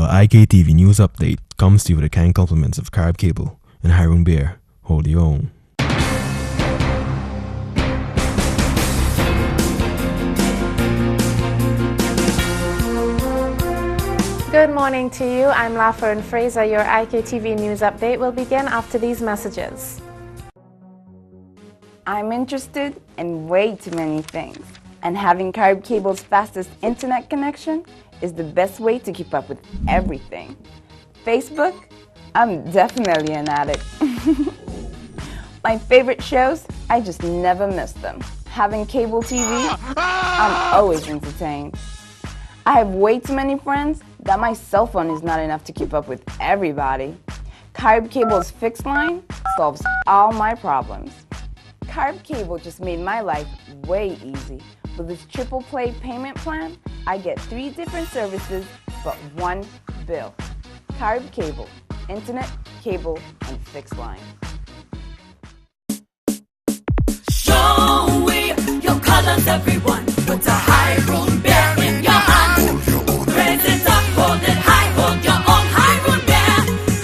our IKtv news update comes to you with the kind compliments of Carib Cable and Hiron Bear. Hold your own. Good morning to you. I'm Lafern Fraser. Your IKtv news update will begin after these messages. I'm interested in way too many things, and having Carib Cable's fastest internet connection is the best way to keep up with everything. Facebook? I'm definitely an addict. My favorite shows? I just never miss them. Having cable TV? I'm always entertained. I have way too many friends that my cell phone is not enough to keep up with everybody. Carib Cable's fixed line solves all my problems. Carib Cable just made my life way easy. With this triple play payment plan, I get 3 different services but 1 bill. Carib Cable, internet, cable, and fixed line. Show me your colors, everyone. Put a Hiron Bear in your hand. Raise it up, hold it high, hold your own Hiron Bear.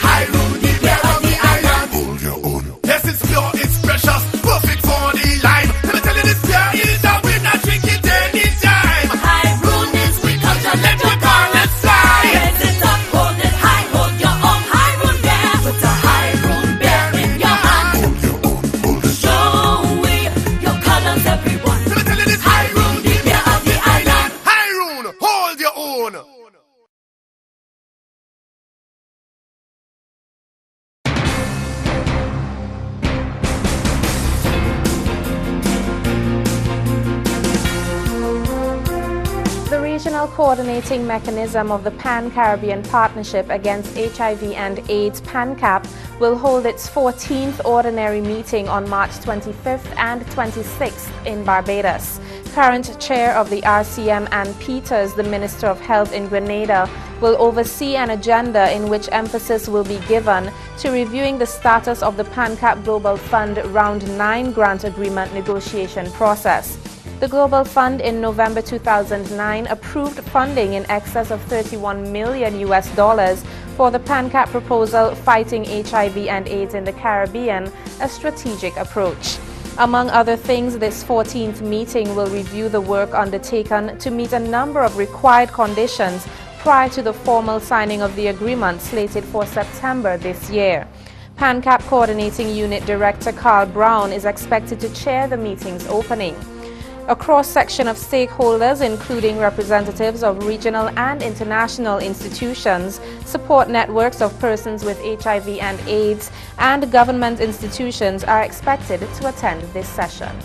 Hiron, the bear of the island. Hold your own. Yes, it's pure, it's precious, perfect for the lime. Let me tell you, this beer is a winner, drink it anytime. Hiron is we come to Let your car, let's fly. raise it up, hold it high, hold your own Hiron Bear. Put a Hiron Bear in your hand. Hold your own, hold it. Show me your colors, everyone. Let me tell you, this Hiron, the bear of the island. Hiron, hold your own. The regional coordinating mechanism of the Pan-Caribbean Partnership Against HIV and AIDS, PANCAP, will hold its 14th ordinary meeting on March 25th and 26th in Barbados. Current chair of the RCM, Ann Peters, the Minister of Health in Grenada, will oversee an agenda in which emphasis will be given to reviewing the status of the PANCAP Global Fund Round 9 grant agreement negotiation process. The Global Fund in November 2009 approved funding in excess of $31 million for the PANCAP proposal Fighting HIV and AIDS in the Caribbean, a strategic approach. Among other things, this 14th meeting will review the work undertaken to meet a number of required conditions prior to the formal signing of the agreement slated for September this year. PANCAP Coordinating Unit Director Carl Brown is expected to chair the meeting's opening. A cross-section of stakeholders, including representatives of regional and international institutions, support networks of persons with HIV and AIDS, and government institutions are expected to attend this session.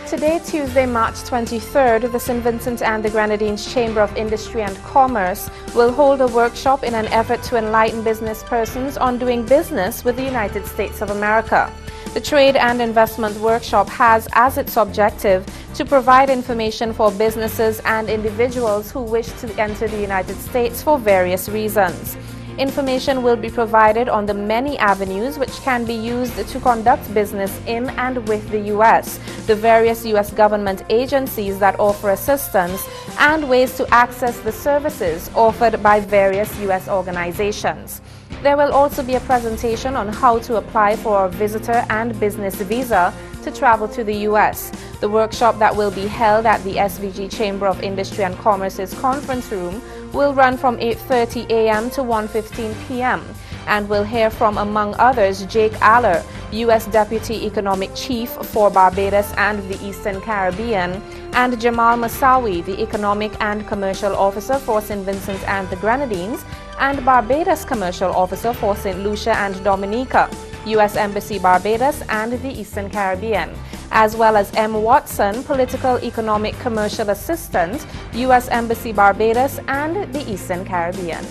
Today, Tuesday, March 23rd, the St. Vincent and the Grenadines Chamber of Industry and Commerce will hold a workshop in an effort to enlighten business persons on doing business with the United States of America. The Trade and Investment Workshop has as its objective to provide information for businesses and individuals who wish to enter the United States for various reasons. Information will be provided on the many avenues which can be used to conduct business in and with the U.S., the various U.S. government agencies that offer assistance, and ways to access the services offered by various U.S. organizations. There will also be a presentation on how to apply for a visitor and business visa to travel to the U.S. The workshop that will be held at the SVG Chamber of Industry and Commerce's conference room will run from 8:30 a.m. to 1:15 p.m. and will hear from, among others, Jake Aller, U.S. Deputy Economic Chief for Barbados and the Eastern Caribbean, and Jamal Massawi, the Economic and Commercial Officer for St. Vincent and the Grenadines, and Barbados Commercial Officer for St. Lucia and Dominica, U.S. Embassy Barbados and the Eastern Caribbean, as well as M. Watson, Political Economic Commercial Assistant, U.S. Embassy Barbados and the Eastern Caribbean.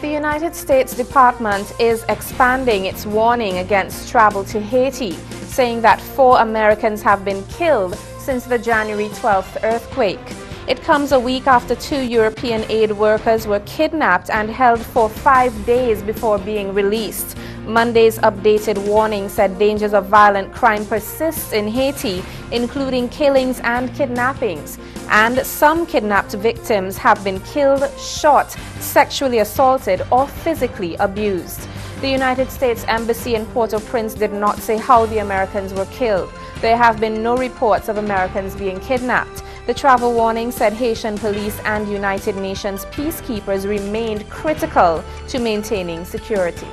The United States Department is expanding its warning against travel to Haiti, saying that 4 Americans have been killed since the January 12th earthquake. It comes a week after 2 European aid workers were kidnapped and held for 5 days before being released. Monday's updated warning said dangers of violent crime persist in Haiti, including killings and kidnappings. And some kidnapped victims have been killed, shot, sexually assaulted, or physically abused. The United States Embassy in Port-au-Prince did not say how the Americans were killed. There have been no reports of Americans being kidnapped. The travel warning said Haitian police and United Nations peacekeepers remained critical to maintaining security.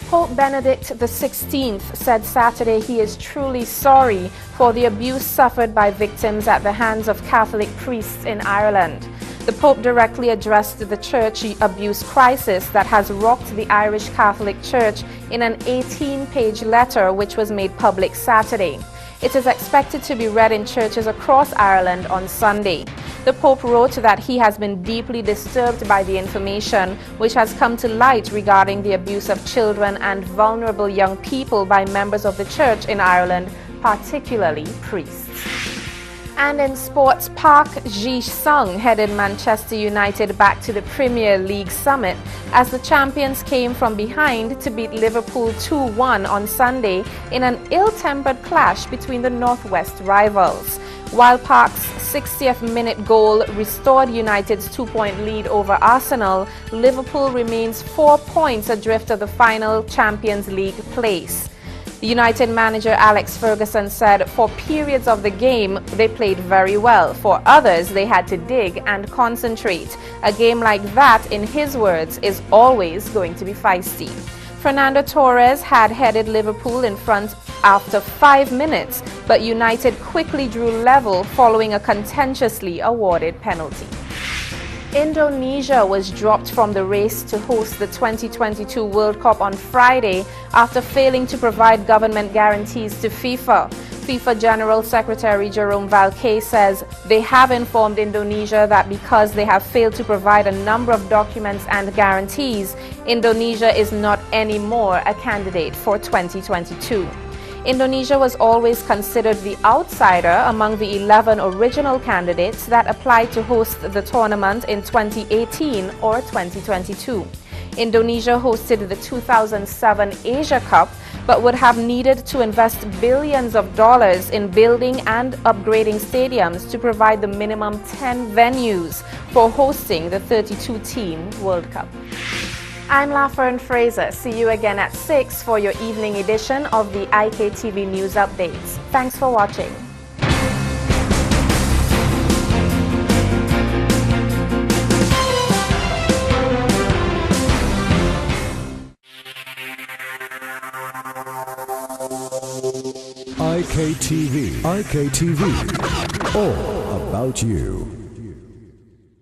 Pope Benedict XVI said Saturday he is truly sorry for the abuse suffered by victims at the hands of Catholic priests in Ireland. The Pope directly addressed the church abuse crisis that has rocked the Irish Catholic Church in an 18-page letter which was made public Saturday. It is expected to be read in churches across Ireland on Sunday. The Pope wrote that he has been deeply disturbed by the information which has come to light regarding the abuse of children and vulnerable young people by members of the church in Ireland, particularly priests. And in sports, Park Ji-sung headed Manchester United back to the Premier League summit as the champions came from behind to beat Liverpool 2-1 on Sunday in an ill-tempered clash between the Northwest rivals. While Park's 60th minute goal restored United's 2-point lead over Arsenal, Liverpool remains 4 points adrift of the final Champions League place. United manager Alex Ferguson said for periods of the game they played very well. For others, they had to dig and concentrate. A game like that, in his words, is always going to be feisty. Fernando Torres had headed Liverpool in front after 5 minutes, but United quickly drew level following a contentiously awarded penalty. Indonesia was dropped from the race to host the 2022 World Cup on Friday after failing to provide government guarantees to FIFA. FIFA General Secretary Jerome Valcke says they have informed Indonesia that because they have failed to provide a number of documents and guarantees, Indonesia is not anymore a candidate for 2022. Indonesia was always considered the outsider among the 11 original candidates that applied to host the tournament in 2018 or 2022. Indonesia hosted the 2007 Asia Cup, but would have needed to invest billions of dollars in building and upgrading stadiums to provide the minimum 10 venues for hosting the 32-team World Cup. I'm Lafern Fraser. See you again at 6 for your evening edition of the IKtv News Updates. Thanks for watching. IKtv. IKtv. All about you.